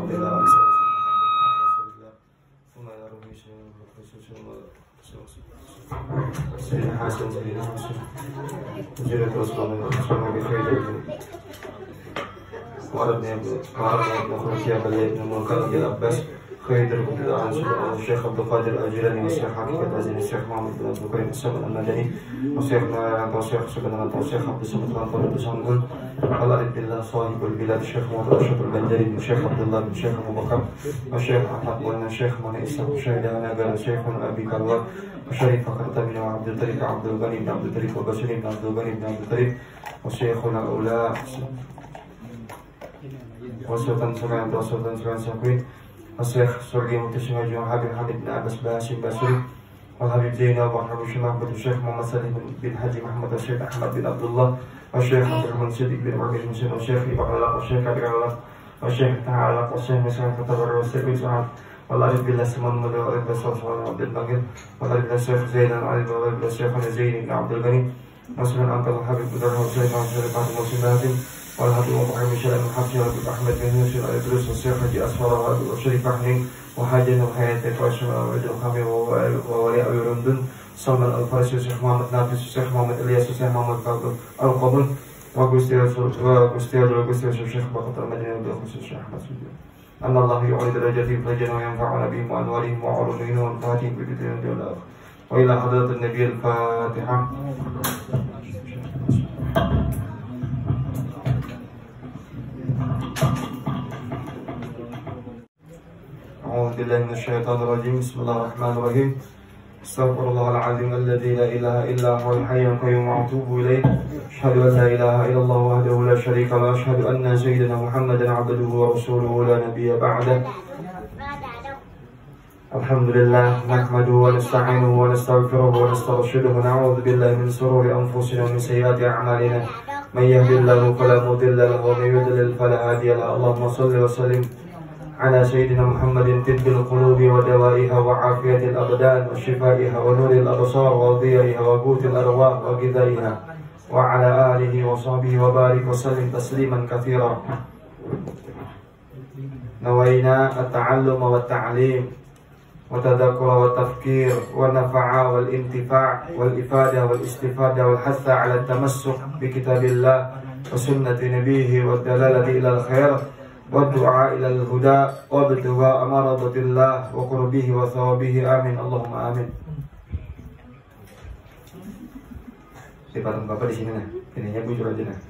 خير عن الشيخ عبد القادر الجيلاني والشيخ حقيقة العزيز الشيخ محمد بن عبد الكريم السبع المدني والشيخ والشيخ سبحانه والشيخ عبد الصمد الأنصاري بسنغول والعبد الله صاحب البلاد الشيخ محمد أشرف البنجري والشيخ عبد الله بن الشيخ أبو بكر والشيخ أحمد بن الشيخ من إسحاق الشهيد أنا الشيخ أبي كروان وشريف خرطبي وعبد الطريق عبد الغني بن عبد الطريق وبشير بن عبد الغني بن عبد الطريق وشيخنا الأولى وسلطان سمعان وسلطان سمعان سقوي الشيخ سوري متشهد وحبيب حميد بن عباس باشي باسوري والحبيب زينب وحبيب الشيخ محمد الشيخ محمد سليم بن حجي محمد الشيخ أحمد بن عبد الله والشيخ عبد الرحمن صديق بن عمر بن مسلم والشيخ بقرة والشيخ عبد الله والشيخ تعالى والشيخ مسلم فتبر والشيخ سعد والعرف بالله سمان مدى والعرف بالله عبد الباقر والعرف بالله زين العرف والعرف بالله زين بن عبد الغني وسلم أنت الحبيب بدر والشيخ عبد الشريف عبد المحسن هاشم والحبيب محمد شلال بن حفص والحبيب أحمد بن يوسف الإدريس والشيخ حجي أسفار والشريف أحمد وحاجة وحياتك وعبد الحميد وولي أبي رمضان سلمان الفارسي والشيخ محمد نافس والشيخ محمد إلياس والشيخ محمد القبول وقستي الشيخ بقطر المدينة والخصوص الشيخ أحمد سجود أن الله يعيد درجاتهم فجنا وينفعنا بهم وأنوارهم وعلومهم ومنفعتهم بدين الدولة وإلى حضرة النبي الفاتحة. أعوذ بالله من الشيطان الرجيم. بسم الله الرحمن الرحيم. استغفر الله العظيم الذي لا إله إلا هو الحي القيوم وأتوب إليه. أشهد أن لا إله إلا الله وحده لا شريك له. أشهد أن سيدنا محمدا عبده ورسوله لا نبي بعده. الحمد لله نحمده ونستعينه ونستغفره ونسترشده ونعوذ بالله من شرور أنفسنا ومن سيئات أعمالنا. من يهد الله فلا مضل له ومن يضلل فلا هادي له. اللهم صل وسلم على سيدنا محمد طب القلوب ودوائها وعافية الأبدان وشفائها ونور الأبصار وضيائها وقوت الأرواح وغذائها وعلى آله وصحبه وبارك وسلم تسليما كثيرا. نوينا التعلم والتعليم وتذكر والتفكير والنفع والانتفاع والإفادة والاستفادة والحث على التمسك بكتاب الله وسنة نبيه والدلالة إلى الخير والدعاء إلى الهدى وابتغاء مرضات الله وقربه وثوابه. آمين اللهم آمين. Dipotong Bapak di sini nah, ininya bujur aja nah.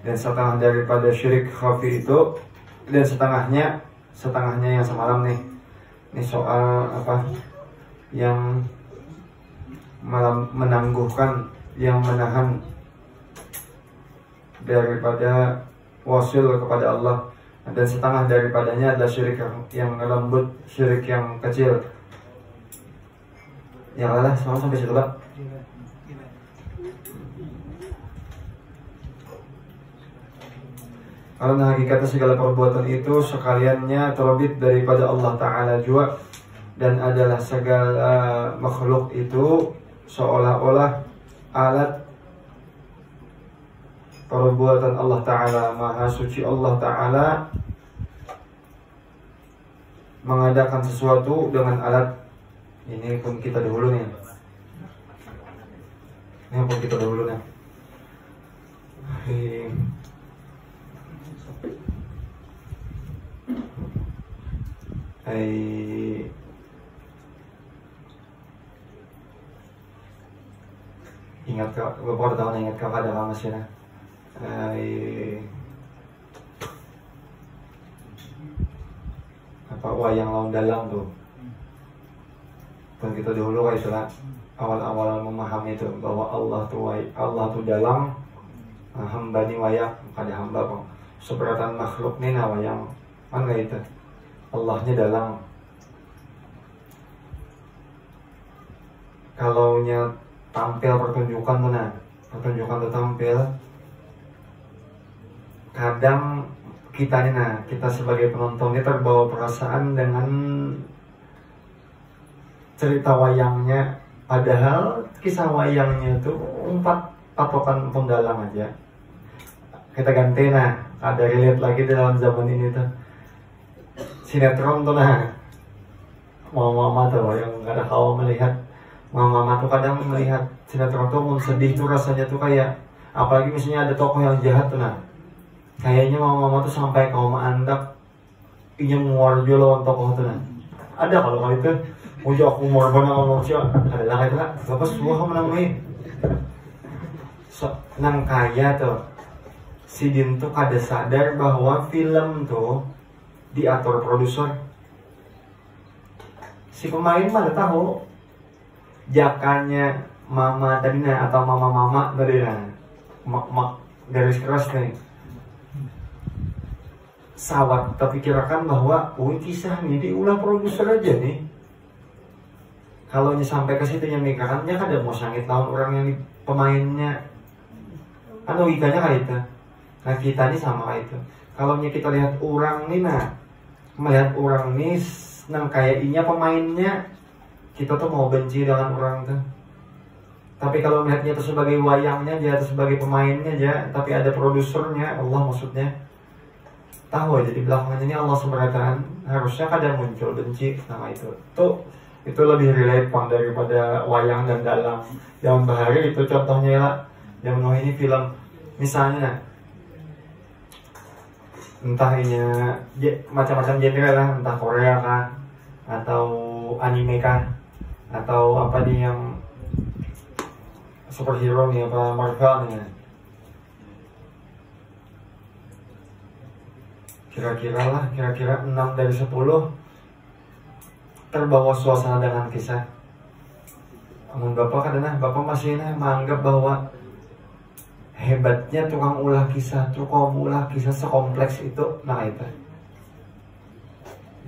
Dan setengah daripada syirik khafi itu, dan setengahnya yang semalam nih. Ini soal apa? Yang menangguhkan, yang menahan daripada wasil kepada Allah, dan setengah daripadanya adalah syirik yang lembut, syirik yang kecil. Ya Allah, sampai situ Pak. Karena hakikatnya segala perbuatan itu sekaliannya terbit daripada Allah Ta'ala juga, dan adalah segala makhluk itu seolah-olah alat perbuatan Allah Ta'ala. Maha suci Allah Ta'ala mengadakan sesuatu dengan alat. Ini pun kita dahulu nih. Ingat beberapa tahun ingat kepada lama sih nah. Apa wayang lawan dalam tuh. Dan kita dahulu kayak itulah awal-awal memahami itu bahwa Allah tuh dalam, hamba ni wayang pada hamba kok. Seberatan makhluk nih nah wayang kan kayak itu. Allahnya dalam. Kalau nya tampil pertunjukan mana? Pertunjukan itu tampil. Kadang kita nih nah, kita sebagai penonton ini terbawa perasaan dengan cerita wayangnya. Padahal kisah wayangnya itu 4 patokan penggalang aja. Kita ganti nah, ada relate lagi dalam zaman ini tuh. Sinetron tuh nah, mama tuh yang kadang kau melihat, mama tuh kadang melihat sinetron tuh sedih tuh rasanya tuh kayak, apalagi misalnya ada tokoh yang jahat tuh nah, kayaknya mama tuh sampai kau andap ingin mewarjo lawan tokoh tuh nah. Ada kalau kali itu ujo aku umur bener ngomong sih ada lah itu lah bapak semua kamu menang nih nang kaya tuh si Din tuh kada sadar bahwa film tuh diatur produser. Si pemain mah tahu jakannya mama tadi nah atau mama tadi nah mak garis keras nih sawat terpikirkan bahwa kisah ini diulang produser aja nih. Kalau sampai ke situ yang mikirkannya kan ada mau sangit tahun orang yang pemainnya kan logikanya kayak itu. Nah kita nih sama kayak itu. Kalau kita lihat orang nih nah melihat orang nih nang kayak inya pemainnya kita tuh mau benci dengan orang tuh. Tapi kalau melihatnya itu sebagai wayangnya aja, atau sebagai pemainnya aja, tapi ada produsernya, Allah maksudnya. Tahu aja di belakangnya ini Allah semberatan, harusnya kadang muncul benci sama itu. Tuh itu lebih relate pang daripada wayang dan dalam. Yang bahari itu contohnya lah, yang ini film misalnya entah ini macam-macam genre lah, entah Korea kah atau anime kah atau apa nih yang superhero nih apa Marvel nih. Kira-kira 6 dari 10 terbawa suasana dengan kisah. Namun bapak kadang bapak masih menganggap bahwa hebatnya tukang ulah kisah sekompleks itu nah itu.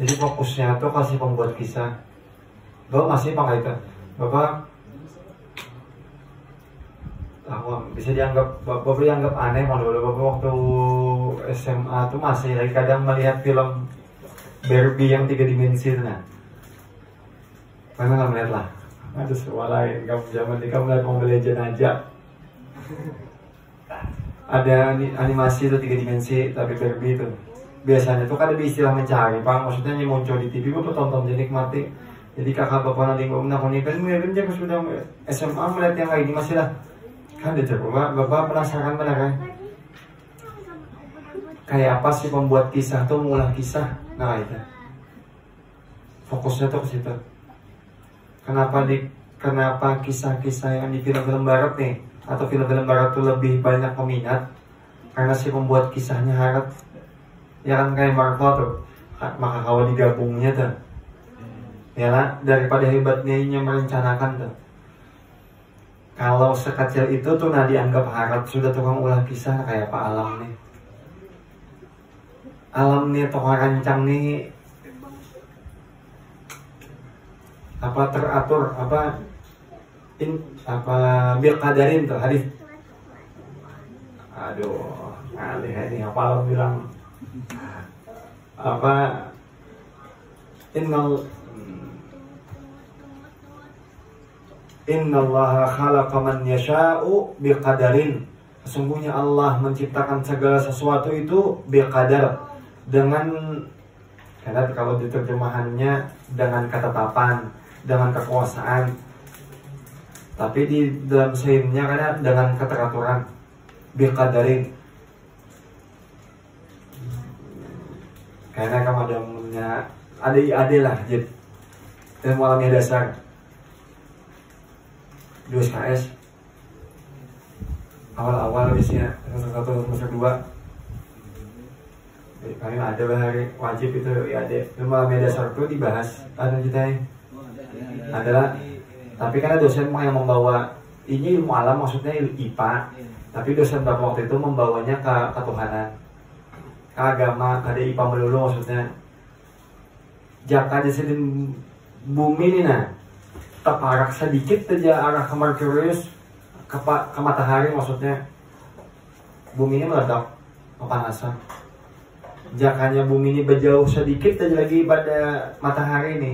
Jadi fokusnya tuh kasih pembuat kisah. Bapak masih pakai itu. Bapak bisa dianggap aneh malu bapak waktu SMA tuh masih lagi kadang melihat film Barbie yang 3 dimensi itu nah. Mana nggak melihat lah. Ada sebuah lain kamu zaman ini kamu lihat Mobile Legends aja. Ada animasi itu 3 dimensi tapi Barbie itu. Biasanya tuh kan ada istilah mencari, Pak. Maksudnya yang muncul di TV bapak tonton jadi nikmati. Jadi kakak bapak nanti ngomong nak kan dia sudah SMA melihat yang kayak ini masih lah. Kan dia coba bapak penasaran benar kan? Kayak apa sih pembuat kisah tuh mengulang kisah? Nah itu fokusnya tuh ke situ. Kenapa kisah-kisah yang di film-film barat nih atau film-film barat tuh lebih banyak peminat? Karena si pembuat kisahnya harap ya kan kayak Marvel tuh, maka kalau digabungnya tuh ya lah daripada hebatnya ini merencanakan tuh. Kalau sekecil itu tuh nah dianggap harap sudah tukang ulah kisah kayak Pak Alam nih. Alam nih tukang rancang nih apa teratur apa bil kadarin tuh hadis. Aduh, alih ini apa Alam bilang apa Innallaha khalaqa man yasha'u biqadarin. Sesungguhnya Allah menciptakan segala sesuatu itu biqadar dengan karena kalau diterjemahannya dengan ketetapan, dengan kekuasaan. Tapi di dalam sehingnya karena dengan keteraturan biqadarin. Karena kamu ada lah jadi ilmu alamiah dasar 2 SKS awal-awal biasanya semester 1 semester 2 kami ada bahari wajib itu ya ada ilmu alamiah dasar itu dibahas ada ceritanya adalah tapi karena dosen yang membawa ini ilmu alam maksudnya IPA tapi dosen pada waktu itu membawanya ke ketuhanan ke agama ke IPA melulu maksudnya jaka jadi bumi ini nah terparak sedikit saja arah ke Merkurius ke matahari maksudnya bumi ini meledak kepanasan. Jakanya bumi ini berjauh sedikit saja lagi pada matahari ini.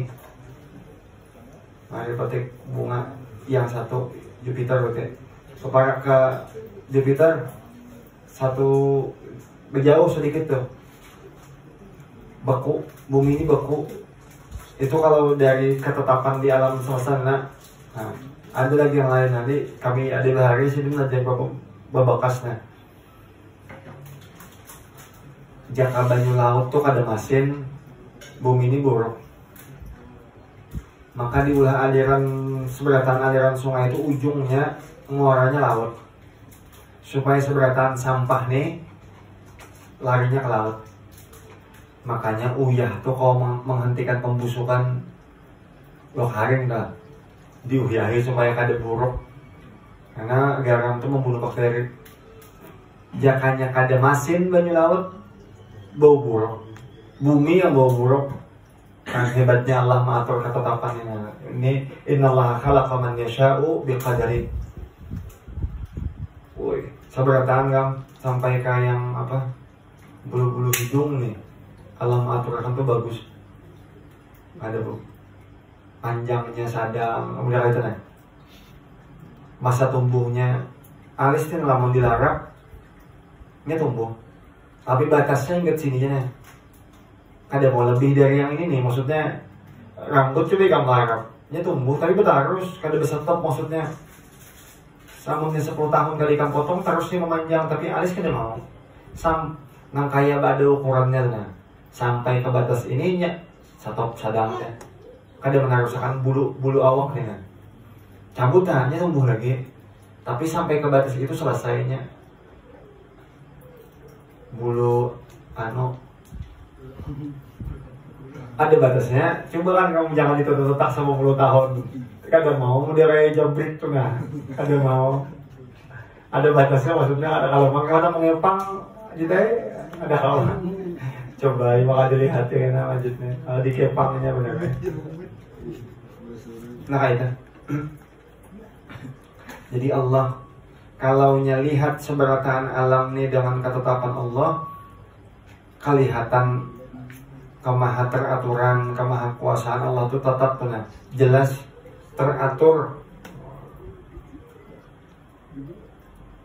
Mari petik bunga yang satu Jupiter berarti terparak ke Jupiter 1 berjauh sedikit tuh, beku, bumi ini beku. Itu kalau dari ketetapan di alam semesta. Nah, ada lagi yang lain, nanti kami ada bahari sini nanti babakasnya. Jaka banyu laut tuh kada masin, bumi ini buruk. Maka diulah aliran seberatan aliran sungai itu ujungnya muaranya laut. Supaya seberatan sampah nih larinya ke laut. Makanya uyah tuh kalau menghentikan pembusukan lokaring dah diuyahi supaya kada buruk. Karena garam tuh membunuh bakteri. Jakanya kada masin banyu laut bau buruk. Bumi yang bau buruk. Kan hebatnya Allah mengatur ketetapannya. Ini innallaha khalaqa man yasha'u biqadari. Woi, seberatan kan sampai kayak yang apa? Bulu-bulu hidung nih. Allah mengaturkan tuh bagus. Ada bu. Panjangnya sadang, udah itu nih. Masa tumbuhnya alis tuh lamun dilarap, ini tumbuh. Tapi batasnya inget sininya. Ada mau lebih dari yang ini nih, maksudnya rambut coba kamu larap, ini tumbuh tapi bertarus, kada besetop maksudnya. Samunnya 10 tahun kali kamu potong terusnya memanjang, tapi alis kada mau. Nang kaya pada ukurannya nah. Sampai ke batas ininya stop sadangnya. Kada menarusakan bulu awaknya. Cabutannya tumbuh lagi. Tapi sampai ke batas itu selesainya. Bulu ada batasnya. Coba kan kamu jangan ditutup sama 10 tahun. Kada mau dia kayak jabrik tuh nggak. Kada mau. Ada batasnya, maksudnya ada kalau mana mengepang gitu ada kalau. Coba maka dilihat ya kan lanjutnya. Kalau dikepangnya benar. Nah kayak itu. Jadi Allah kalau lihat seberatan alam ini dengan ketetapan Allah, kelihatan kemaha teraturan, kemaha kuasaan Allah itu tetap benar, jelas teratur.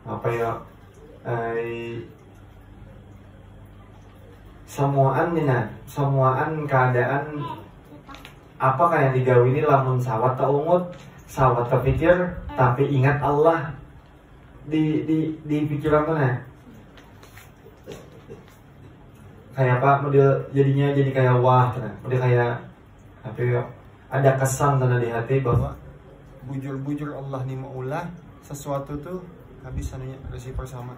Apa ya? Semuaan keadaan apakah yang digawi ini lamun sawat tak ungut, sawat terpikir, tapi ingat Allah di pikiran tuh nah. Kayak apa model jadinya jadi kayak wah, model kayak apa ya? Ada kesan tanda di hati bahwa bujur-bujur Allah nih maulah sesuatu tuh habis anunya resiko sama.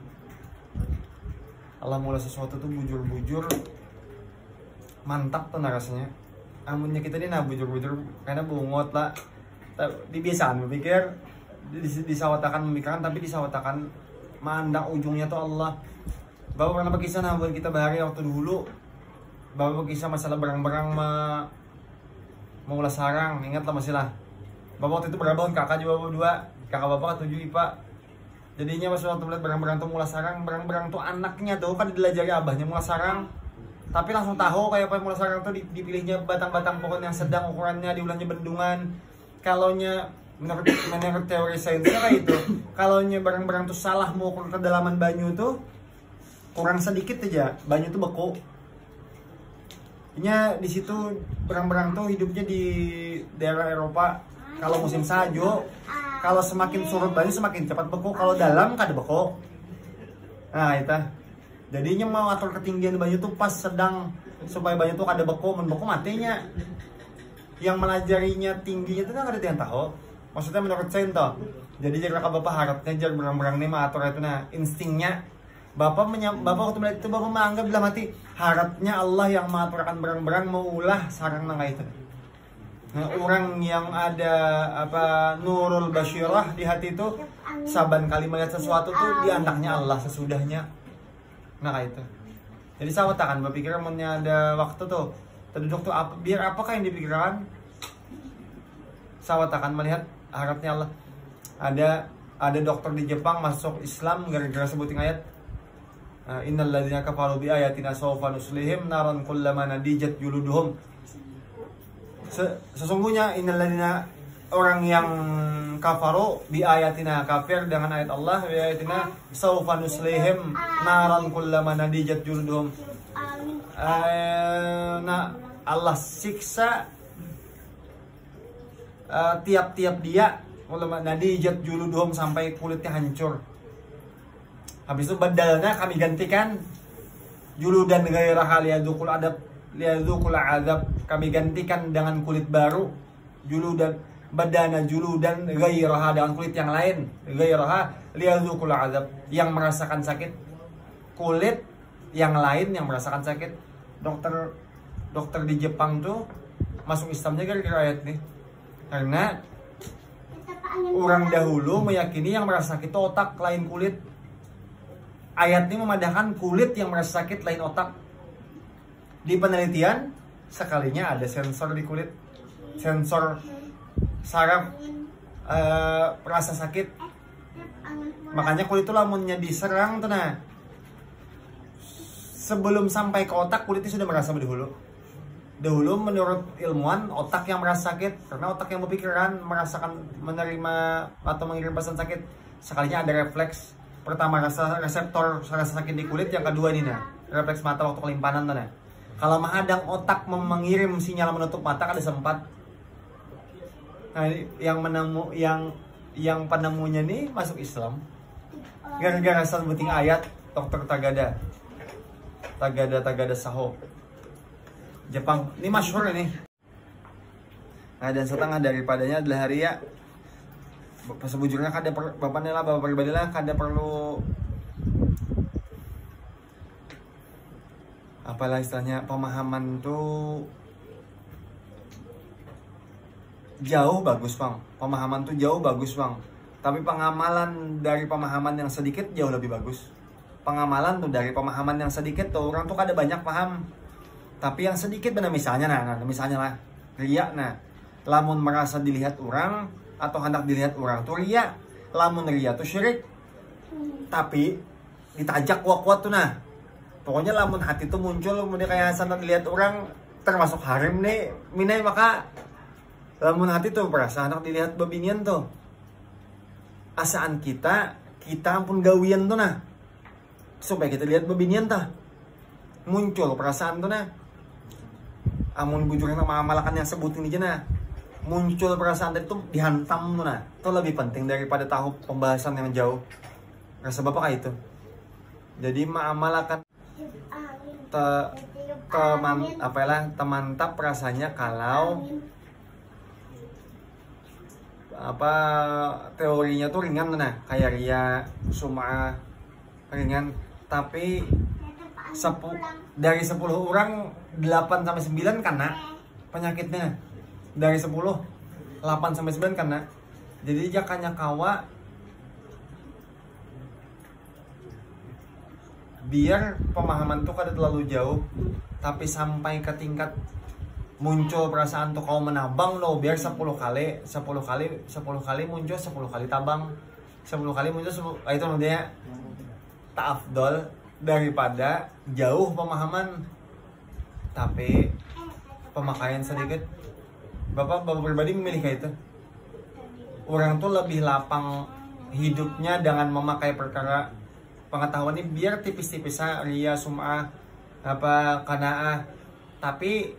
Allah mula sesuatu tuh bujur-bujur mantap tuh rasanya. Amunnya kita ini nah bujur-bujur karena bungot lah. Dibiasaan berpikir disawatakan memikirkan, tapi disawatakan mandang ujungnya tuh Allah. Bapak pernah berkisah nah buat kita bahari waktu dulu. Bapak berkisah masalah berang-berang mau ulas sarang, ingat lah masih lah. Bapak waktu itu berapa kakak juga bapak 2, kakak bapak 7 IPA. Jadinya pas waktu melihat berang-berang tuh mulai sarang, berang-berang tuh anaknya tuh kan dilajari abahnya mulai sarang. Tapi langsung tahu kayak apa mulai sarang tuh dipilihnya batang-batang pohon yang sedang ukurannya, diulangnya bendungan. Kalaunya menurut teori sainsnya kayak itu, kalaunya berang-berang tuh salah mau ukur kedalaman banyu tuh kurang sedikit aja, banyu tuh beku. Nya di situ berang-berang tuh hidupnya di daerah Eropa. Kalau musim salju, kalau semakin surut banyu semakin cepat beku, kalau dalam kada beku. Nah itu. Jadinya mau atur ketinggian banyu tuh pas sedang supaya banyu tuh kada beku, men beku matinya. Yang melajarinya tingginya tuh kan ada yang tahu. Maksudnya menurut saya itu. Jadi jadi bapak harapnya jadi berang-berang nih atur itu nah instingnya. Bapak waktu melihat itu bapak menganggap dalam hati harapnya Allah yang mengaturkan berang-berang mau ulah sarang nang itu. Nah, orang yang ada apa nurul basyirah di hati itu saban kali melihat sesuatu tuh di anaknya Allah sesudahnya. Nah kayak itu. Jadi sawat akan berpikir punya ada waktu tuh terduduk tuh apa biar apakah yang dipikirkan. Sawat akan melihat harapnya Allah. Ada dokter di Jepang masuk Islam gara-gara sebutin ayat innal ladzina kafaru bi ayatina sawfa nuslihim naran kullama nadijat juluduhum. Sesungguhnya innal ladzina orang yang kafaru bi ayatina, kafir dengan ayat Allah, bi ayatina saufa nuslihim naran kullama nadijat juluduhum. Nah, Allah siksa tiap-tiap dia kullama nadijat juluduhum sampai kulitnya hancur. Habis itu badalnya kami gantikan juludan ghairaha liyadzuqul azab, kami gantikan dengan kulit baru, juludan badana juludan ghairaha, dengan kulit yang lain, ghairaha liyadzuqul azab, yang merasakan sakit, kulit yang lain yang merasakan sakit. Dokter di Jepang tuh masuk Islamnya gara-gara ayat nih, karena orang dahulu meyakini yang merasa sakit itu otak lain kulit. Ayat ini memadahkan kulit yang merasa sakit lain otak. Di penelitian sekalinya ada sensor di kulit, sensor saraf perasa sakit. Makanya kulit itu lamunnya diserang tuh, nah sebelum sampai ke otak kulitnya sudah merasa dahulu. Dahulu menurut ilmuwan otak yang merasa sakit, karena otak yang berpikiran merasakan, menerima atau mengirim pesan sakit. Sekalinya ada refleks, pertama reseptor rasa sakit di kulit, yang kedua ini nah refleks mata waktu kelimpanan tuh nah. Kalau menghadang otak mengirim sinyal menutup mata ada sempat. Nah, yang penemunya nih masuk Islam gara-gara sebuting ayat dokter Tagada Saho Jepang. Ini masyhur ini. Nah, dan setengah daripadanya adalah Haria. Sebujurnya kada bapaknya lah, bapak pribadi lah, kada perlu apalah istilahnya, pemahaman tuh jauh bagus bang, pemahaman tuh jauh bagus bang, tapi pengamalan dari pemahaman yang sedikit jauh lebih bagus. Pengamalan tuh dari pemahaman yang sedikit tuh orang tuh kada banyak paham, tapi yang sedikit benar, misalnya misalnya lah ria, nah lamun merasa dilihat orang atau hendak dilihat orang tuh ria, lamun ria tuh syirik, tapi ditajak kuat-kuat tuh nah. Pokoknya lamun hati tuh muncul, kemudian kayak hendak dilihat orang termasuk harim nih minai, maka lamun hati tuh perasaan hendak dilihat babinian tuh asaan kita pun gawian tuh nah, supaya kita lihat babinian tah muncul perasaan tuh nah. Amun bujurnya mengamalkan yang sebutin aja nah, muncul perasaan itu dihantam tuh nah, itu lebih penting daripada tahu pembahasan yang jauh. Rasa bapak kayak itu. Jadi mengamalkan temantap rasanya kalau teorinya tuh ringan nah, kayak ria, sum'ah ringan, tapi dari 10 orang 8-9 kena penyakitnya. Dari 10 8-9 kena. Jadi jakanya kawa biar pemahaman tuh kada terlalu jauh, tapi sampai ke tingkat muncul perasaan tuh kau menabang lo, biar 10 kali muncul, 10 kali tabang, 10 kali muncul 10, itu dia tak afdol daripada jauh pemahaman tapi pemakaian sedikit. Bapak pribadi memilih kayak itu. Orang tuh lebih lapang hidupnya dengan memakai perkara pengetahuan ini biar tipis-tipis ria, sum'ah, kana'ah. Tapi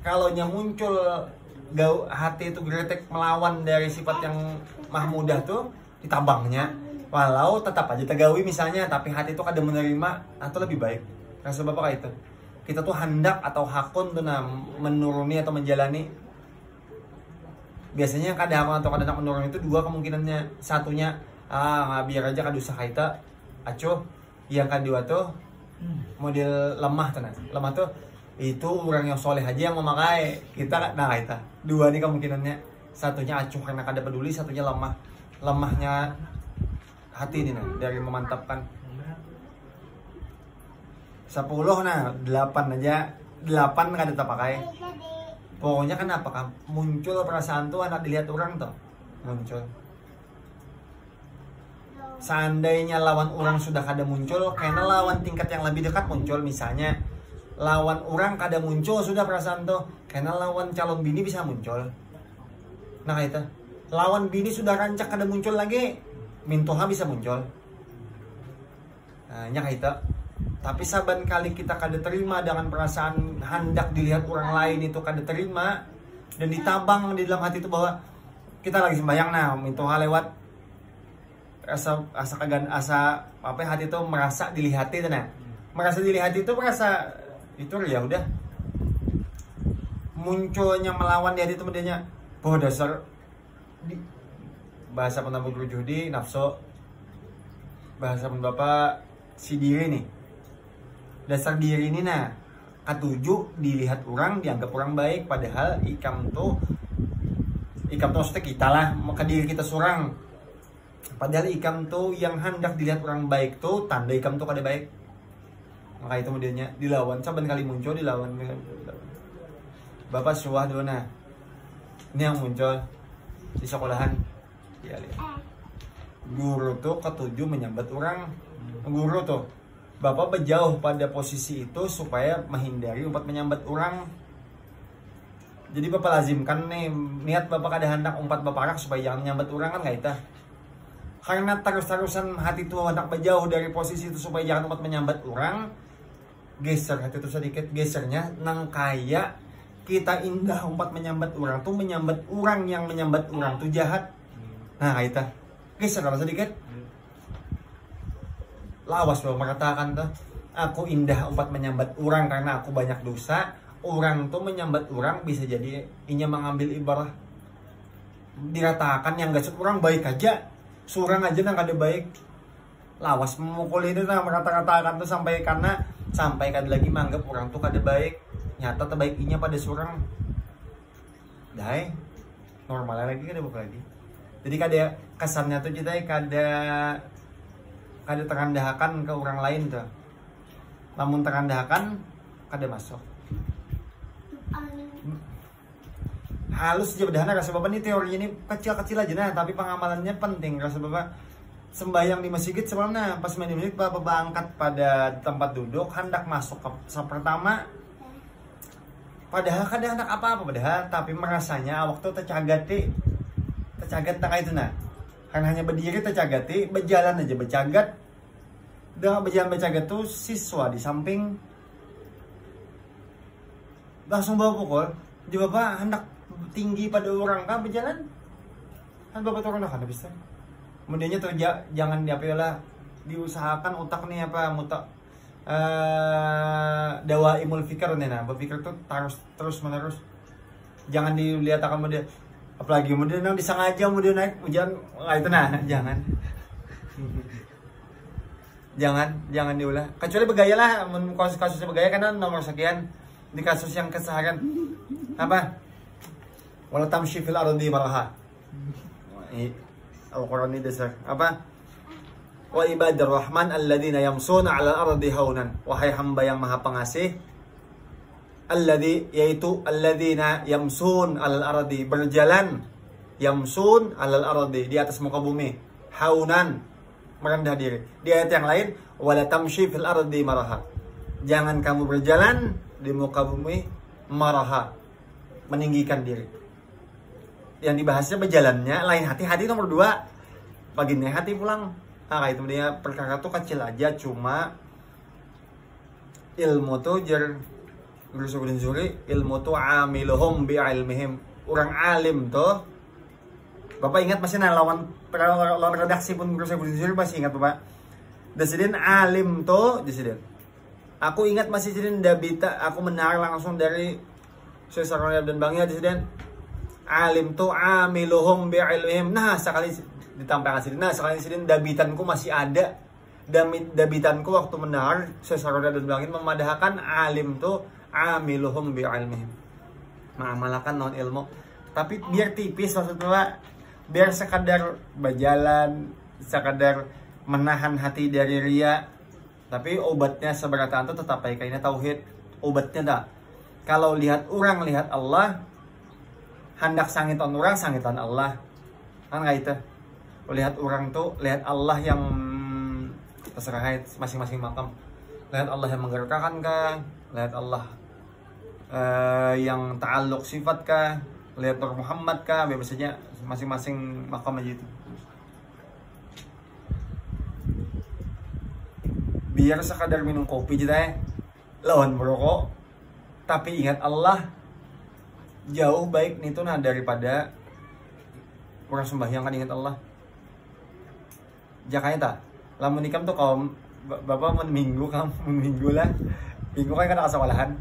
kalau yang muncul hati itu gretek melawan dari sifat yang mahmudah tuh ditabangnya, walau tetap aja tegawi misalnya, tapi hati itu kada menerima, atau lebih baik rasa bapak kayak itu. Kita tuh hendak atau hakun tuh menuruni atau menjalani. Biasanya kada hakun atau kada menuruni itu dua kemungkinannya. Satunya biar aja kada usah kaita acuh, yang kedua tuh model lemah tuh nah. Lemah tuh itu orang yang soleh aja yang memakai, kita kita dua nih kemungkinannya. Satunya acuh karena kada peduli, satunya lemahnya hati nih nah, dari memantapkan 10 nah 8 aja, 8 kada terpakai. Pokoknya kenapa kan muncul perasaan tuh anak dilihat orang tuh muncul. Seandainya lawan orang sudah kada muncul, karena lawan tingkat yang lebih dekat muncul. Misalnya lawan orang kada muncul sudah perasaan tuh, karena lawan calon bini bisa muncul. Nah itu lawan bini sudah rancak kada muncul lagi, mintoha bisa muncul. Nah, nya itu. Tapi saban kali kita kada terima dengan perasaan hendak dilihat orang lain itu kada terima dan ditabang di dalam hati itu bahwa kita lagi sembahyang nah mintoha lewat asa apa hati itu merasa dilihati nah. Merasa dilihati itu merasa itu ya udah munculnya melawan di hati itu medianya bahwa dasar bahasa penambah judi nafsu, bahasa bapak si diri nih, dasar diri ini nah ketujuh dilihat orang dianggap orang baik padahal ikam tuh maksudnya kita lah ke diri kita surang, padahal ikam tuh yang hendak dilihat orang baik tuh tanda ikam tuh kada baik. Maka itu modelnya dilawan saban kali muncul dilawan. Bapak suah dulu nah ini yang muncul di sekolahan ya, lihat. Guru tuh ketujuh menyambat orang. Guru tuh bapak berjauh pada posisi itu supaya menghindari umpat menyambat orang. Jadi bapak lazimkan nih niat bapak kada hendak umpat bapak supaya jangan menyambat orang kan nggak itu. Karena terus-terusan hati tuh hendak berjauh dari posisi itu supaya jangan umpat menyambat orang, geser hati itu sedikit, gesernya nang kaya kita indah umpat menyambat orang tuh menyambat orang yang menyambat orang tuh jahat. Nah itu geser kalau sedikit. Lawas bahwa mengatakan tuh aku indah umpat menyambat orang karena aku banyak dosa. Orang tuh menyambat orang bisa jadi inya mengambil ibarat diratakan yang gak orang baik aja, surang aja nang kada baik. Lawas memukul itu nah mengata-katakan tuh sampai kada lagi menganggap orang tuh kada baik. Nyata terbaik inya pada surang. Dai normalnya lagi kada buka lagi. Jadi kada kesannya tuh kita kada terandahkan ke orang lain tuh. Namun terandahkan kada masuk. Halus aja bedahana rasa bapak ini teorinya ini kecil-kecil aja nah, tapi pengamalannya penting. Rasa bapak sembahyang di masjid sebelumnya pas main di masjid bapak angkat pada tempat duduk hendak masuk ke pertama. Padahal kada hendak apa-apa padahal tapi merasanya waktu tercagat tengah itu nah. Karena hanya berdiri tercagati, berjalan aja bercagat. Dengan berjalan bercagat tuh siswa di samping langsung bawa pukul. Di bapak hendak tinggi pada orang kan berjalan. Kan bapak turun kan bisa. Kemudiannya tuh jangan diapalah diusahakan otak nih apa mutak dawa imul fikir nih nah. Berpikir tuh terus menerus. Jangan dilihat akan model apalagi kemudian nang disengaja kemudian naik hujan itu nah jangan diulah kecuali bergaya lah kasusnya bergaya karena nomor sekian di kasus yang keseharian apa wala tamshi fil ardi maraha Al-Quran ini dasar apa wa ibadur rahman alladzina yamsuna 'alal ardi haunan wahai hamba yang maha pengasih yaitu alladzina yamsun 'alal ardi berjalan yamsun 'alal ardi di atas muka bumi haunan merendah diri. Di ayat yang lain wala tamshi fil ardi maraha jangan kamu berjalan di muka bumi maraha meninggikan diri. Yang dibahasnya berjalannya lain hati nomor 2 bagiannya hati pulang. Nah itu dia perkara tuh kecil aja cuma ilmu tuh Guru Syukurin Zuri ilmu tuh amiluhum bi'ilmihim. Orang alim tuh Bapak ingat masih nah lawan redaksi pun Guru Syukurin Zuri masih ingat Bapak. Desidin alim tuh desidin. Aku ingat masih desidin dabita aku menarik langsung dari Syekh Sarwani dan Bangnya desidin. Alim tuh amiluhum bi'ilmihim. Nah sekali ditampilkan desidin. Nah sekali desidin dabitanku masih ada. Dabitanku waktu menarik Syekh Sarwani dan Bangnya memadahkan alim tuh amiluhum bi'ilmihim mengamalkan non ilmu tapi biar tipis maksudnya biar sekadar berjalan sekadar menahan hati dari ria tapi obatnya seberatan itu tetap kayaknya tauhid obatnya tak kalau lihat orang lihat Allah hendak sangitan orang sangitan Allah kan nggak itu lihat orang tuh lihat Allah yang terserah masing-masing makam lihat Allah yang menggerakkan kan lihat Allah yang ta'alluq sifat kah lihat Nur Muhammad kah, bebas saja, masing-masing makam aja itu. Biar sekadar minum kopi aja lawan merokok, tapi ingat Allah jauh baik nih tuh nah daripada orang sembahyang kan ingat Allah. Jakanya tak, lamun nikam tuh kalau bapak minggu lah, minggu kan ada kesalahan.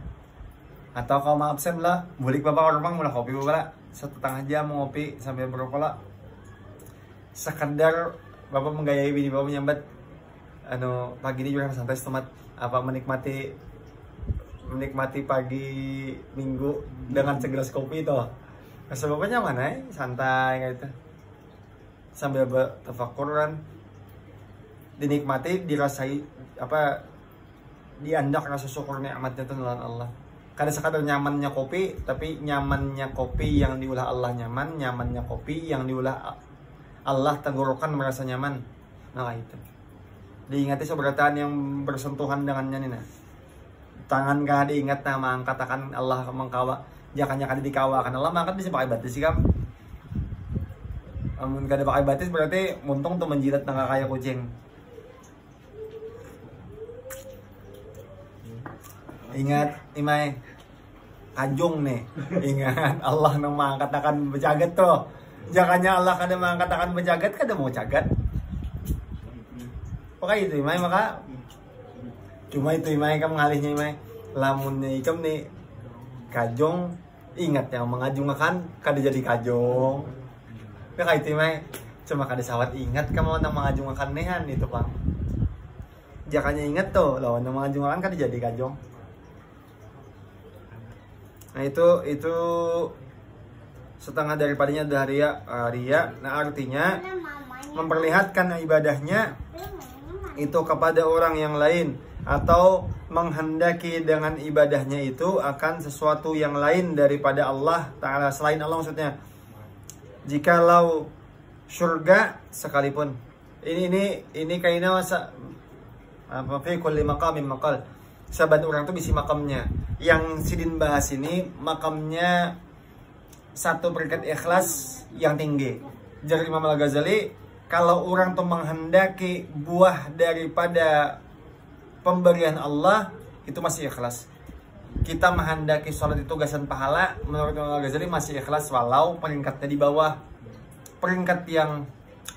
Atau kalau mau absen lah, balik bapak orang mulai kopi bapak lah, 1,5 jam mau ngopi sambil merokok lah. Sekadar bapak menggayai bini bapak menyambat, pagi ini juga santai setemat, apa menikmati pagi minggu dengan segelas kopi itu. Rasa bapaknya mana santai gitu, sambil bertafakur kan, dinikmati, dirasai apa, diandak rasa syukur nikmatnya itu dengan Allah. Kada sekadar nyamannya kopi, tapi nyamannya kopi yang diulah Allah nyaman, nyamannya kopi yang diulah Allah tenggorokan merasa nyaman. Nah itu diingati seberatan yang bersentuhan dengannya nih nah. Tangan kah diingat nama katakan Allah mengkawa, jakanya kada dikawakan Allah maka bisa pakai batis sih kam. Amun kada pakai batis berarti muntung tuh menjilat tangga kayak kucing. Ingat imai kajong nih, ingat Allah nang mengatakan bejagat tuh. Jakanya Allah kada mengatakan bejagat, kada mau cagat. Pakai itu imai maka cuma itu imai kam ngalihnya imai lamunnya ikam nih kajong, ingat yang mengajungkan kada jadi kajong. Pakai itu imai cuma kada sawat ingat kamu nang mengajungkan nehan itu Bang. Jakanya ingat tuh lawan nang mengajungkan kada jadi kajong. Nah itu setengah daripadanya dari ria. Nah artinya memperlihatkan ibadahnya itu kepada orang yang lain, atau menghendaki dengan ibadahnya itu akan sesuatu yang lain daripada Allah Ta'ala, selain Allah maksudnya. Jikalau surga sekalipun, ini kayaknya apa fi kulli maqamin maqal, saban orang tuh bisi makamnya. Yang sidin bahas ini makamnya satu peringkat ikhlas yang tinggi. Jadi Imam Al-Ghazali, kalau orang tuh menghendaki buah daripada pemberian Allah itu masih ikhlas. Kita menghendaki sholat itu gasan pahala, menurut Imam Al-Ghazali masih ikhlas walau peringkatnya di bawah. Peringkat yang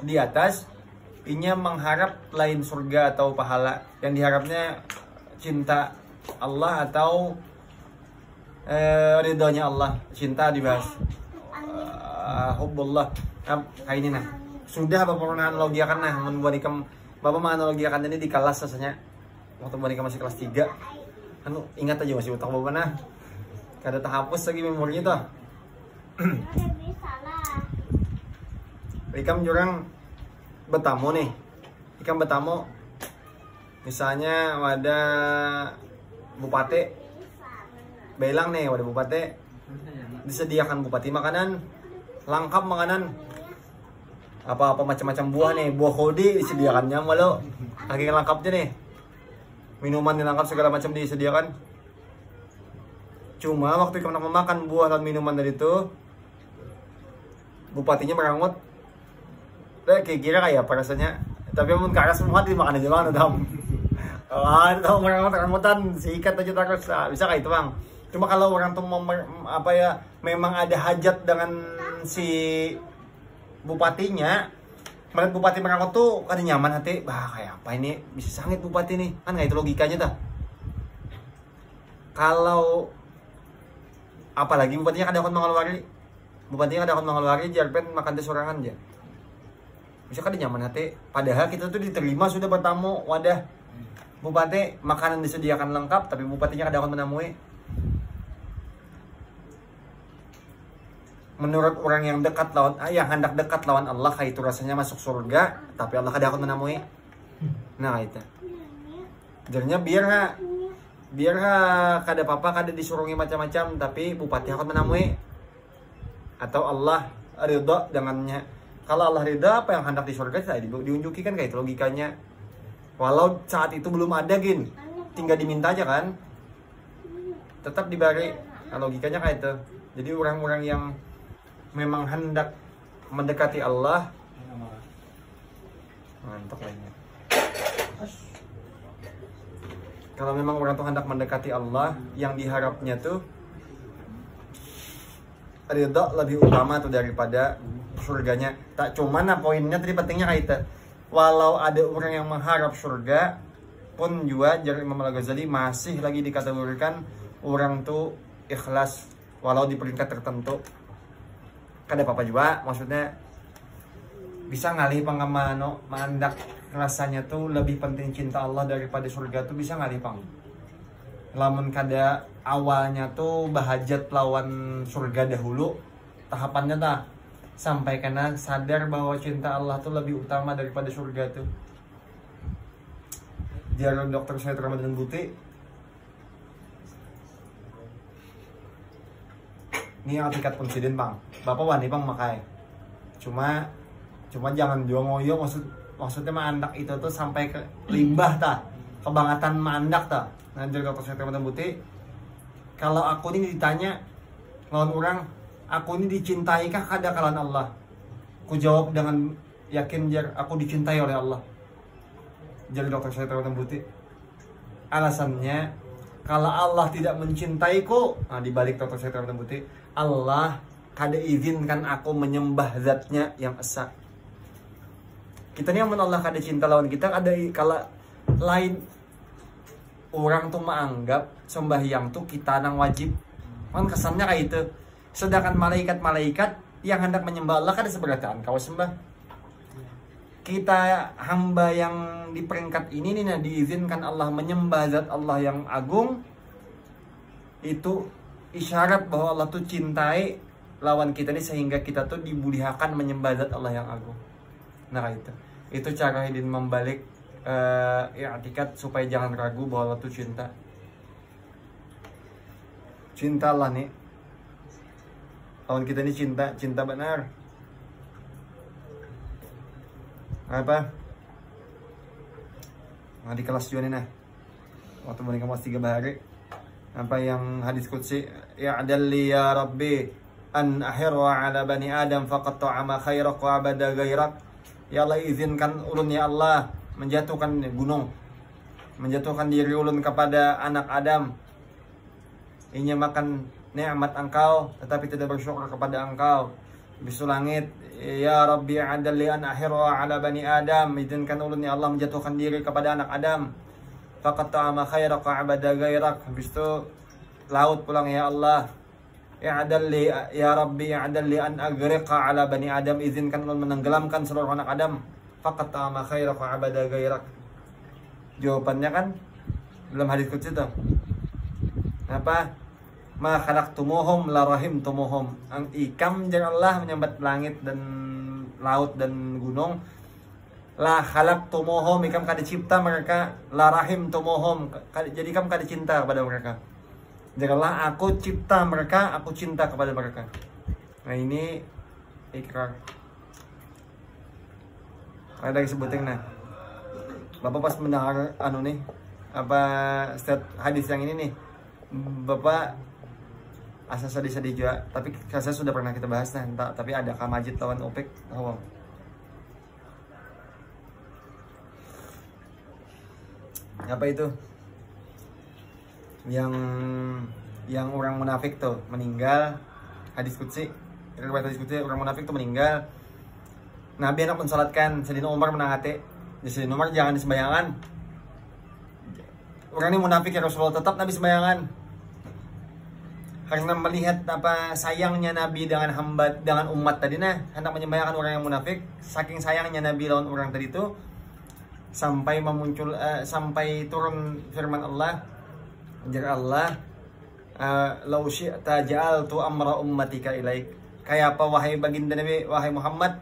di atas ini mengharap lain surga atau pahala, yang diharapnya cinta Allah atau ridhonya Allah. Cinta dibahas, hubbullah. Kayak ini nah. Sudah bapak pernah analogiakan nah, membuat ikam bapak menganalogiakan ini di kelas rasanya. Waktu boneka masih kelas 3. Ingat aja masih utak bapak nah. Kada terhapus lagi memorinya tuh. Ikam jurang bertamu nih. Ikam bertamu. Misalnya ada bupati. Belang nih ada bupati. Disediakan bupati makanan lengkap, makanan apa-apa macam-macam buah nih, buah kodi disediakannya malu. Lagi lengkapnya nih. Minuman dilengkap segala macam disediakan. Cuma waktu kamu nak memakan buah dan minuman dari itu, bupatinya merangut. Kira kayak apa rasanya? Tapi mun karas semua dimakan aja bang, dam. Tahu merangut-rangutan, sikat aja terus. Bisa kayak itu bang. Cuma kalau orang tuh memang ada hajat dengan si bupatinya, melihat bupati merangut tuh kada nyaman hati, kayak apa ini bisa sangit bupati nih, kan nggak itu logikanya dah. Kalau apalagi bupatinya kada akan mengeluari jarpen makan teh sorangan aja, bisa kada nyaman hati. Padahal kita tuh diterima sudah bertamu, wadah bupati makanan disediakan lengkap, tapi bupatinya kada akan menemui. Menurut orang yang dekat lawan yang hendak dekat lawan Allah, itu rasanya masuk surga, tapi Allah kada akan menemui. Nah itu jadinya biar kada apa-apa, kada disurungi macam-macam, tapi bupati akan menemui atau Allah ridha dengannya. Kalau Allah ridha, apa yang hendak di surga tidak diunjuki kan, kayak itu logikanya. Walau saat itu belum ada gin, tinggal diminta aja kan, tetap diberi. Nah, logikanya kayak itu. Jadi orang-orang yang memang hendak mendekati Allah, ngantuk lainnya. Kalau memang orang tuh hendak mendekati Allah, yang diharapnya tuh ridha lebih utama tuh daripada surganya. Tak cuman poinnya tadi pentingnya kayak itu. Walau ada orang yang mengharap surga pun juga jar Imam Al-Ghazali masih lagi dikategorikan orang tuh ikhlas walau di peringkat tertentu. Kada apa-apa juga, maksudnya bisa ngalih pangamano mandak rasanya tuh lebih penting cinta Allah daripada surga tuh bisa ngalih pang. Lamun kada awalnya tuh bahajat lawan surga dahulu, tahapannya tak sampai kena sadar bahwa cinta Allah tuh lebih utama daripada surga tuh. Jar Dr. Syed Ramadan Buti, ini tingkat presiden bang, bapak wani bang makai. Cuma jangan juga ngoyo, maksudnya mandak itu tuh sampai ke limbah ta, kebangatan mandak ta. Nanti Dr. Syed Ramadan Buti, kalau aku ini ditanya lawan orang, aku ini dicintai kah kada kalawan Allah? Aku jawab dengan yakin jar aku dicintai oleh Allah. Jadi Dr. Syed Ramadan Buti, alasannya kalau Allah tidak mencintaiku, nah dibalik Dr. Syed Ramadan Buti, Allah kada izinkan aku menyembah zatnya yang esa. Kita ni amun Allah kada cinta lawan kita, ada kalau lain orang tuh menganggap sembahyang tuh kita nang wajib. Kan kesannya kayak itu. Sedangkan malaikat-malaikat yang hendak menyembah Allah kada seberatan kau sembah. Kita hamba yang di peringkat ini nih nah diizinkan Allah menyembah zat Allah yang agung. Itu isyarat bahwa Allah tuh cintai lawan kita nih sehingga kita tuh dibudihakan menyembah zat Allah yang agung. Nah itu cara Hidin membalik i'tikad supaya jangan ragu bahwa Allah tuh cinta. Cinta Allah nih lawan kita ini cinta benar. Apa? Nah, di kelas juga nih nah. Waktu mereka kelas 3 bahari. Apa yang hadis qudsi, ya adalli ya rabbi an ahirwa ala bani adam faqad ta'ama khairak wa abada ghairak. Ya Allah izinkan ulun ya Allah menjatuhkan gunung, menjatuhkan diri ulun kepada anak Adam. Ini makan nikmat engkau tetapi tidak bersyukur kepada engkau. Bisu langit, ya Rabbi adalli an ahirwa ala bani Adam, izinkan ulun ya Allah menjatuhkan diri kepada anak Adam. Faqad ta'ama khairak wa abada ghairak. Habis itu laut pulang, ya Allah ya adalli ya Rabbi adalli an agriqa ala bani Adam, izinkan ulun menenggelamkan seluruh anak Adam. Faqad ta'ama khairak wa abada ghairak. Jawabannya kan dalam hadis qudsi itu apa? Ma khalaqtumuhum la rahimtumuhum. Ang ikam jeung Allah menyambat langit dan laut dan gunung. La khalaqtumuhum, ikam kada cipta mereka. La rahimtumuhum, jadi ikam kada cinta kepada mereka. Janganlah aku cipta mereka, aku cinta kepada mereka. Nah ini ikrar. Ada disebutin nah. Bapak pas mendengar nih apa stat hadis yang ini nih, Bapak asa sedih-sedih juga, tapi saya sudah pernah kita bahas nah, tapi ada Kamajid lawan Opek. Oh, apa itu? Yang orang munafik tuh meninggal, hadis qudsi, riwayat hadis qudsi, orang munafik tuh meninggal. Nabi hendak mensalatkan, Sayyidina Umar menangate. Sayyidina Umar jangan disembayangan. Orang ini munafik ya Rasulullah, tetap Nabi sembayangan. Karena melihat apa sayangnya Nabi dengan hamba, dengan umat tadi nah, hendak menyembahyangkan orang yang munafik. Saking sayangnya Nabi lawan orang tadi itu sampai sampai turun firman Allah, jar Allah, "Lau syi'ta ja'altu amra ummatika ilaik." Kayak apa wahai baginda Nabi, wahai Muhammad,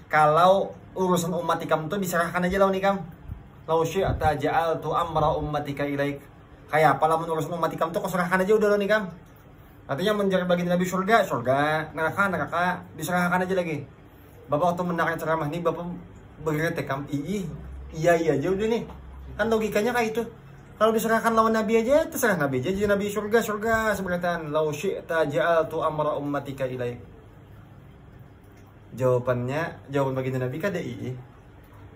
kalau urusan umat ikam tuh diserahkan aja lawan ikam. "Lau syi'ta ja'altu amra ummatika ilaik." Kayak apa lamun urusan umat ikam tuh kau serahkan aja udah lawan ikam. Artinya menjadi bagian Nabi surga, neraka, diserahkan aja lagi. Bapak waktu mendengar ceramah nih, Bapak bergerak kam, iya aja udah nih. Kan logikanya kayak itu. Kalau diserahkan lawan Nabi aja, terserah Nabi aja, jadi Nabi surga seberatan. Lau syi'ta ja'altu amra ummatika ilaik. Jawaban baginda Nabi kada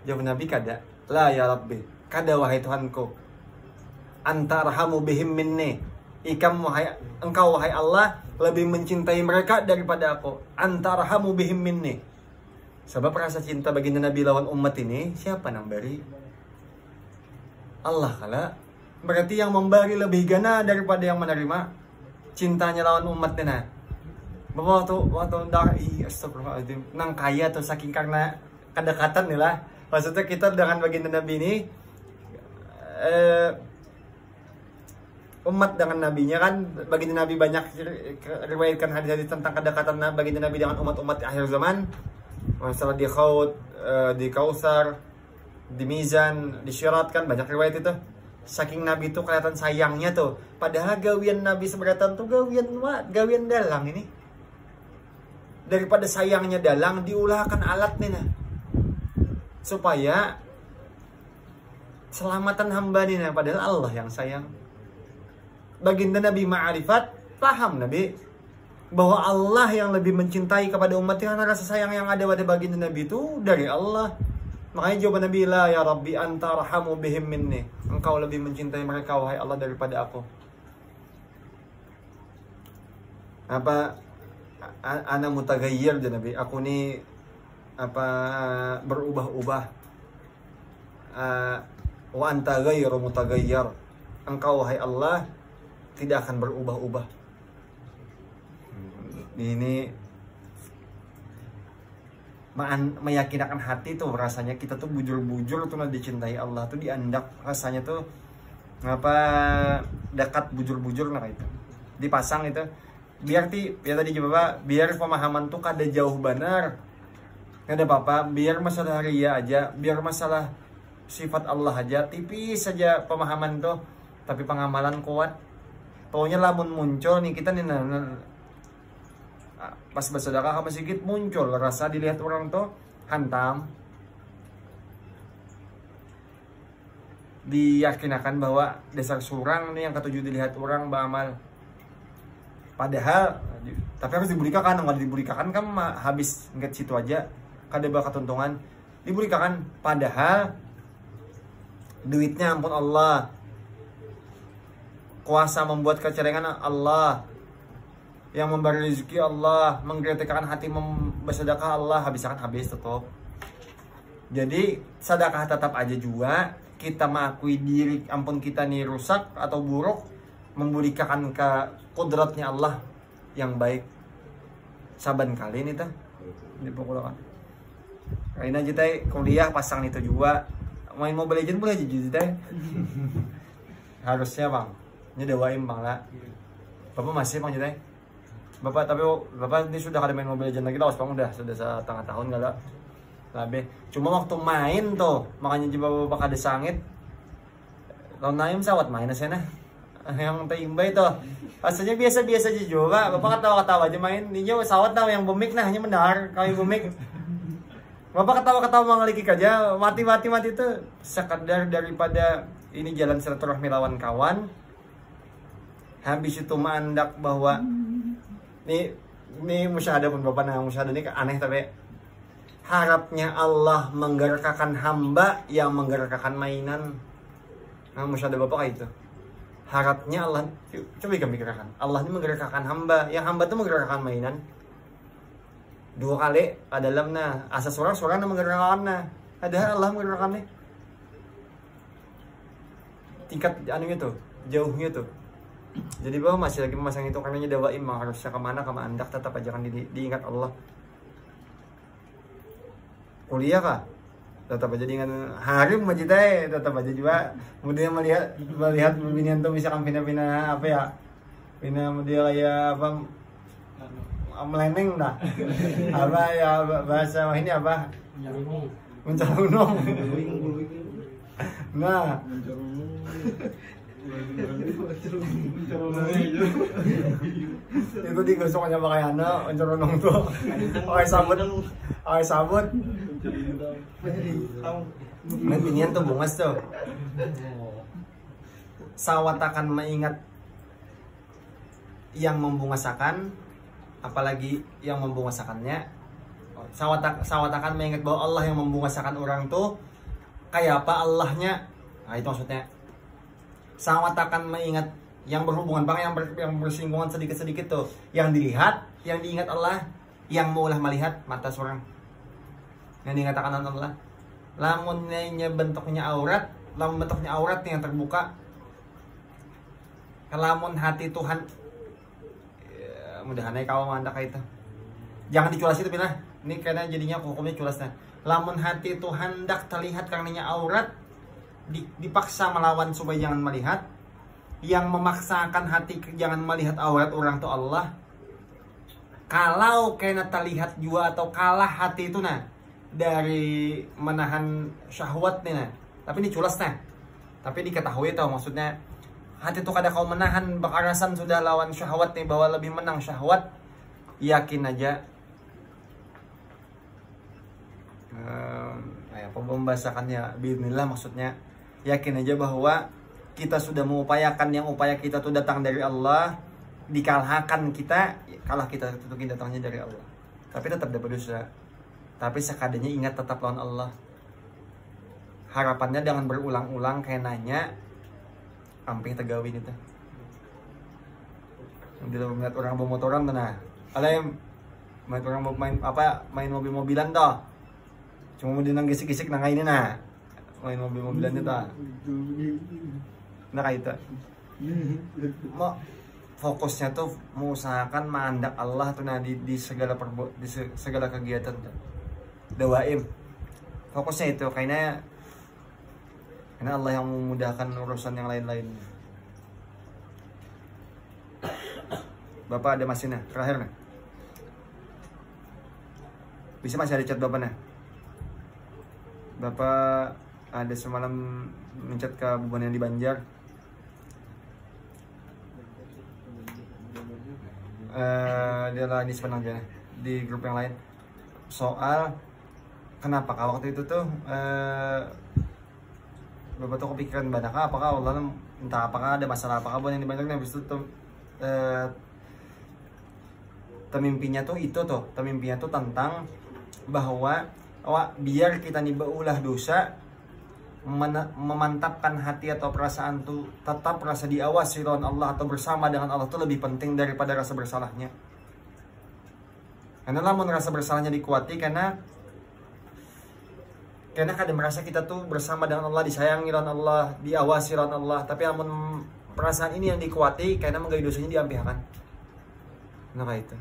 jawaban Nabi kada, la ya Rabbi, kada wahai Tuhanku, anta arhamu bihim minni, engkau wahai Allah lebih mencintai mereka daripada aku, anta arhamu bihim minni. Sebab rasa cinta baginda Nabi lawan umat ini siapa nang beri? Allah kala. Berarti yang memberi lebih gana daripada yang menerima cintanya lawan umatnya. Nah, waktu astagfirullahaladzim, nang kaya tuh saking karena kedekatan nih lah. Maksudnya kita dengan baginda Nabi ini umat dengan nabinya kan, baginda Nabi banyak riwayatkan hadis-hadis tentang kedekatan baginda Nabi dengan umat-umat di akhir zaman. Masalah di Khawd, di Kausar, di Mizan, di Syirat kan banyak riwayat itu. Saking Nabi itu kelihatan sayangnya tuh. Padahal gawian Nabi seberatan tuh gawian dalang ini. Daripada sayangnya dalang, diulahkan alat nih nah. Supaya selamatan hamba nih nah. Padahal Allah yang sayang. Baginda Nabi ma'rifat, paham Nabi bahwa Allah yang lebih mencintai kepada umatnya, karena rasa sayang yang ada pada baginda Nabi itu dari Allah. Makanya jawaban Nabi, la ya Rabbi anta arhamu bihim minni, engkau lebih mencintai mereka wahai Allah daripada aku. Apa ana mutaghayyir dan Nabi, aku ini apa berubah-ubah. Wa anta ghairu mutaghayyir, engkau wahai Allah tidak akan berubah-ubah. Ini meyakinkan hati tuh, rasanya kita tuh bujur-bujur tuh dicintai Allah tuh, diandak rasanya tuh ngapa dekat bujur-bujur nah itu dipasang itu biar tadi coba biar pemahaman tuh kada jauh benar, kada apa-apa, biar masalah ria aja, biar masalah sifat Allah aja tipis saja pemahaman tuh, tapi pengamalan kuat. Pokoknya lamun muncul nih kita nih pas bersedekah ke masjid muncul rasa dilihat orang tuh hantam, diyakinakan bahwa dasar surang nih yang ketujuh dilihat orang beramal. Padahal tapi harus dibulikakan, nggak dibulikakan kan habis nggak situ aja kada bakal ketuntungan, dibulikakan. Padahal duitnya ampun Allah, kuasa membuat kecerengan Allah, yang memberi rezeki Allah, menggerakkan hati bersedekah Allah, habis tetap. Jadi sedekah tetap aja juga kita mengakui diri ampun kita nih rusak atau buruk, membulikakan ke kudratnya Allah yang baik. Saban kali nih tah dipukulakan. Karena kita kuliah pasang itu juga main Mobile Legends boleh aja kita. Harusnya bang, ini dewain bang lah. Bapak masih bang kita. Bapak ini sudah kada main Mobile Legends lagi lah, bang udah sudah setengah tahun gak lah. Lebih. Cuma waktu main tuh, makanya coba bapak kada sangit. Tahun naim sawat main na sana. Yang taimbay tuh. Asalnya biasa-biasa aja juga. Bapak ketawa-ketawa aja main. Dia sawat tau yang bumik nah, hanya mendengar kami bumik. Bapak ketawa-ketawa mengelikik aja, mati tuh sekadar daripada ini jalan silaturahmi lawan kawan. Habis itu mandak bahwa ini musyahadah pun bapak, nah musyahadah ini aneh tapi harapnya Allah menggerakkan hamba yang menggerakkan mainan. Nah musyahadah bapak kayak itu. Harapnya Allah, coba kami pikirkan, Allah ini menggerakkan hamba, yang hamba itu menggerakkan mainan. Dua kali dalam nah asas surang menggerakkan nah, ada Allah menggerakkannya. Tingkat anunya tuh, jauhnya tuh. Jadi bahwa masih lagi memasang itu karena dawaim harusnya kemana andak tetap aja kan diingat Allah. Kuliah kah? Tetap aja dengan harim majidai, tetap aja juga. Kemudian melihat pembinian tuh misalkan pina apa ya? Pina dia kayak apa? Meleneng dah. Apa ya bahasa ini apa? Mencarunung. Nah, itu digosoknya pakai mencarunung tuh. Pakai sabut. Pinian tuh bungas tuh. Sawat akan mengingat yang membungasakan, apalagi yang membungasakannya. Sawatakan mengingat bahwa Allah yang membinasakan orang tuh kayak apa Allahnya. Nah itu maksudnya. Sawatakan mengingat yang berhubungan bang, yang bersinggungan sedikit-sedikit tuh, yang dilihat, yang diingat Allah, yang maulah melihat mata seorang, yang diingatakan Allah. Lamunnya bentuknya aurat, lamun bentuknya aurat yang terbuka, lamun hati Tuhan, ya, mudah-mudahan kau mandak itu, jangan diculas itu pindah, ini karena jadinya hukumnya culasnya. Lamun hati Tuhan hendak terlihat karenanya aurat, dipaksa melawan supaya jangan melihat. Yang memaksakan hati jangan melihat aurat orang tuh Allah. Kalau kena terlihat juga atau kalah hati itu nah dari menahan syahwat nih nah. Tapi ini culas nah. Tapi diketahui tau maksudnya hati itu kadang kau menahan bakarasan sudah lawan syahwat nih, bahwa lebih menang syahwat. Yakin aja. Pembahasannya bismillah maksudnya. Yakin aja bahwa kita sudah mengupayakan yang upaya kita tuh datang dari Allah, dikalahkan kita, kalah kita tentuin datangnya dari Allah. Tapi tetap dapat dosa. Tapi sekadanya ingat tetap lawan Allah. Harapannya jangan berulang-ulang kayak nanya amping tegawin itu. Dia melihat orang bawa motoran tuh nah. Ada yang melihat orang main mobil-mobilan toh. Cuma mau dinang gisik-gisik nang ini nah. Main mobil-mobilan itu toh. Nah kayak itu fokusnya tuh mengusahakan mandak Allah tuh nah di segala di segala kegiatan tuh. Dawaim fokusnya itu karena Allah yang memudahkan urusan yang lain-lain. Bapak ada masih nah terakhir nah bisa masih ada chat bapak nah. Bapak ada semalam mencet ke beban yang di Banjar. Dia lagi sebenang aja di grup yang lain soal kenapa waktu itu tuh Bapak tuh kepikiran banyak apakah Allah entah apakah ada masalah apakah yang di Banjar habis itu tuh temimpinya tuh tentang bahwa biar kita nih baulah dosa memantapkan hati atau perasaan tuh tetap rasa diawasi oleh Allah atau bersama dengan Allah tuh lebih penting daripada rasa bersalahnya. Karena lamun rasa bersalahnya dikuati karena kadang merasa kita tuh bersama dengan Allah, disayangi oleh Allah, diawasi oleh Allah, tapi lamun perasaan ini yang dikuati karena menggali dosanya diampihakan. Nah kayak itu.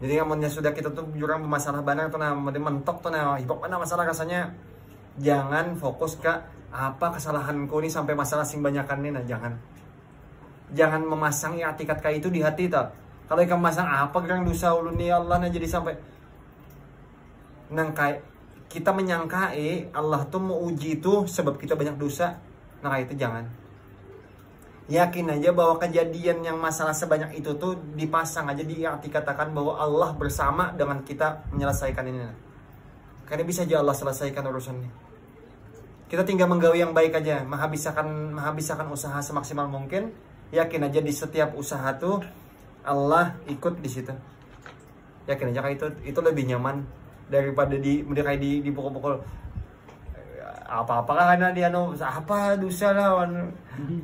Jadi lamunnya sudah kita tuh jurang bermasalah banyak tuh nah mentok tuh nah hibok mana masalah rasanya. Jangan fokus ke apa kesalahanku nih sampai masalah sing banyakan nih nah jangan memasang i'tiqad kayak itu di hati tau. Kalau ikan masang apa gerang dosa ulun nih Allah nah jadi sampai nang kayak kita menyangka Allah tuh mau uji itu sebab kita banyak dosa. Nah kayak itu jangan. Yakin aja bahwa kejadian yang masalah sebanyak itu tuh dipasang aja diartikatakan bahwa Allah bersama dengan kita menyelesaikan ini. Karena bisa aja Allah selesaikan urusannya. Kita tinggal menggawe yang baik aja, menghabiskan usaha semaksimal mungkin. Yakin aja di setiap usaha tuh Allah ikut di situ. Yakin aja kayak itu lebih nyaman daripada kayak dipukul-pukul apa-apa karena dia apa dosa lawan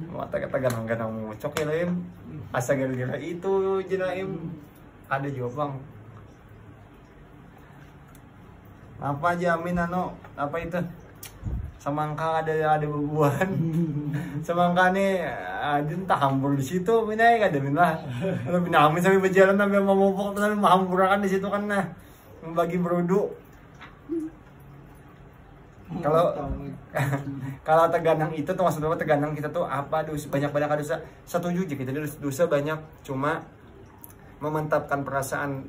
mata kata ganang-ganang mucok ya lain asa gara-gara itu jenaim ada juga bang apa jamin apa itu semangka ada bebuan semangka nih ada entah hambur di situ minai kada minlah lebih namin sampai berjalan sampai memupuk sampai menghampurakan di situ kan nah membagi berudu. Kalau terganang itu tuh maksudnya terganang kita tuh apa dosa banyak dosa. Setuju aja kita dosa banyak, cuma memantapkan perasaan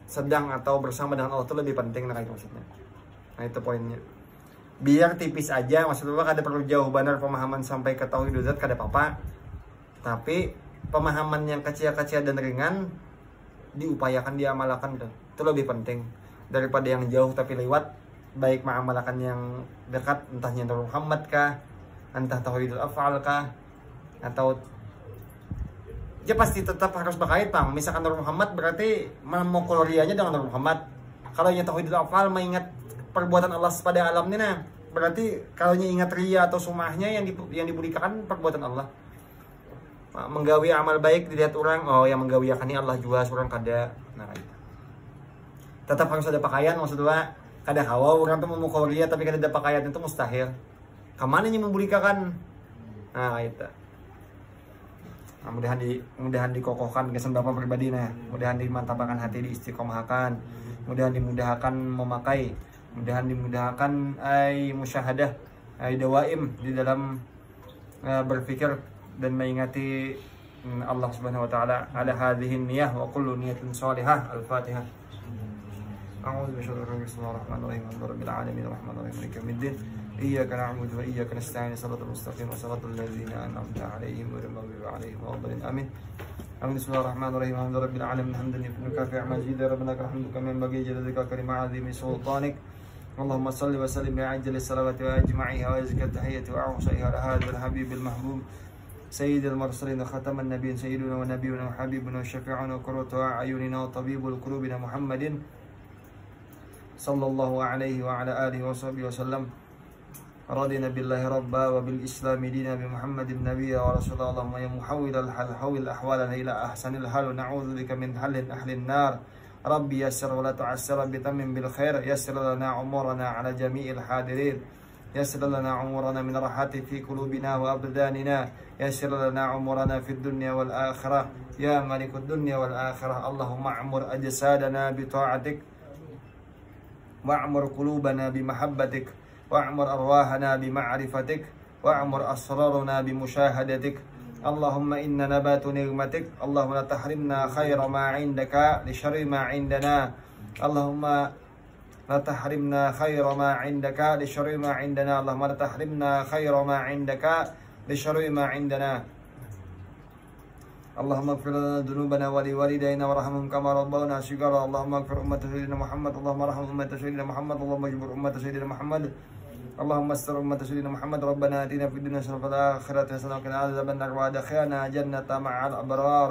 sedang atau bersama dengan Allah itu lebih penting nah itu maksudnya. Nah itu poinnya. Biar tipis aja maksudnya kada perlu jauh benar pemahaman sampai ke tauhid zat kada apa-apa. Tapi pemahaman yang kecil-kecil dan ringan diupayakan diamalkan itu lebih penting daripada yang jauh tapi lewat. Baik mengamalkan yang dekat entahnya Nur Muhammad kah, entah tauhidul af'al kah, atau ya pasti tetap harus berkait bang. Misalkan Nur Muhammad berarti memokolianya dengan Nur Muhammad. Kalau nya tauhidul afal mengingat perbuatan Allah pada alamnya, nah berarti kalau nya ingat riya atau sumahnya yang dibudikan perbuatan Allah. Menggawi amal baik dilihat orang, oh yang menggawiakan ini Allah juga seorang kada. Nah itu. Tetap harus ada pakaian, maksudnya kada hawa orang tuh memukul riya tapi kada ada pakaian itu mustahil. Kemana nya membudikan? Nah itu. Nah, mudahan dikokohkan kesan Bapak pribadi, nah mudahan dimantapkan hati, diistiqomahkan, mudahan dimudahkan memakai, mudahan dimudahkan musyahadah, dawaim di dalam berpikir dan mengingati Allah Subhanahu wa taala. Ala hadhihi niyyah wa kullu niyatin shalihah. Al-Fatihah. A'udzu bismillahirrahmanirrahim. Rabbil alamin arrahmanirrahim maliki yaumiddin. Iyyaka na'budu wa iyyaka nasta'in. Shiratal mustaqim shiratal ladzina an'amta 'alaihim ghairil maghdubi 'alaihim waladdallin. Amin. Amin. Bismillahirrahmanirrahim. Alhamdulillahirabbil alamin hamdan yukafi majid rabbana hamdu kama yanbaghi jalika karim 'azimi sultanik. اللهم صل وسلم بعجل الصلوات واجمعها وازكى التحيه واعوصيها على هذا الحبيب المحبوب سيد المرسلين ختم النبيين سيدنا ونبينا وحبيبنا وشفيعنا وقرة أعيننا وطبيب قلوبنا محمد صلى الله عليه وعلى آله وصحبه وسلم. رضينا بالله ربا وبالإسلام دينا بمحمد النبي ورسول الله. اللهم يا محول الحال حول أحوالنا إلى أحسن الحال ونعوذ بك من حل أهل النار. ربي يسر ولا تعسر بتمم بالخير. يسر لنا عمرنا على جميع الحاضرين. يسر لنا عمرنا من راحة في قلوبنا وأبداننا. يسر لنا عمرنا في الدنيا والآخرة يا ملك الدنيا والآخرة. اللهم اعمر أجسادنا بطاعتك واعمر قلوبنا بمحبتك واعمر أرواحنا بمعرفتك واعمر أسرارنا بمشاهدتك. اللهم إن نبات نعمتك. اللهم لا تحرمنا خير ما عندك لشر ما عندنا. اللهم لا تحرمنا خير ما عندك لشر ما عندنا. اللهم لا تحرمنا خير ما عندك لشر ما عندنا. اللهم اغفر لنا ذنوبنا ولوالدينا وارحمهم كما ربونا صغارا. اللهم اغفر أمة سيدنا محمد. اللهم ارحم أمة سيدنا محمد. اللهم اجبر أمة سيدنا محمد. اللهم استر أمة سيدنا محمد. ربنا آتنا في الدنيا حسنة وفي الآخرة حسنة وقنا عذاب النار وأدخلنا جنة مع الأبرار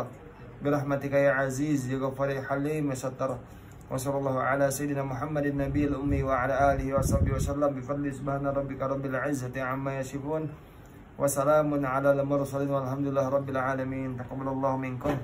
برحمتك يا عزيز يا غفار يا حليم يا ستار. وصلى الله على سيدنا محمد النبي الأمي وعلى آله وصحبه وسلم بفضل سبحان ربك رب العزة عما يصفون وسلام على المرسلين والحمد لله رب العالمين. تقبل الله منكم.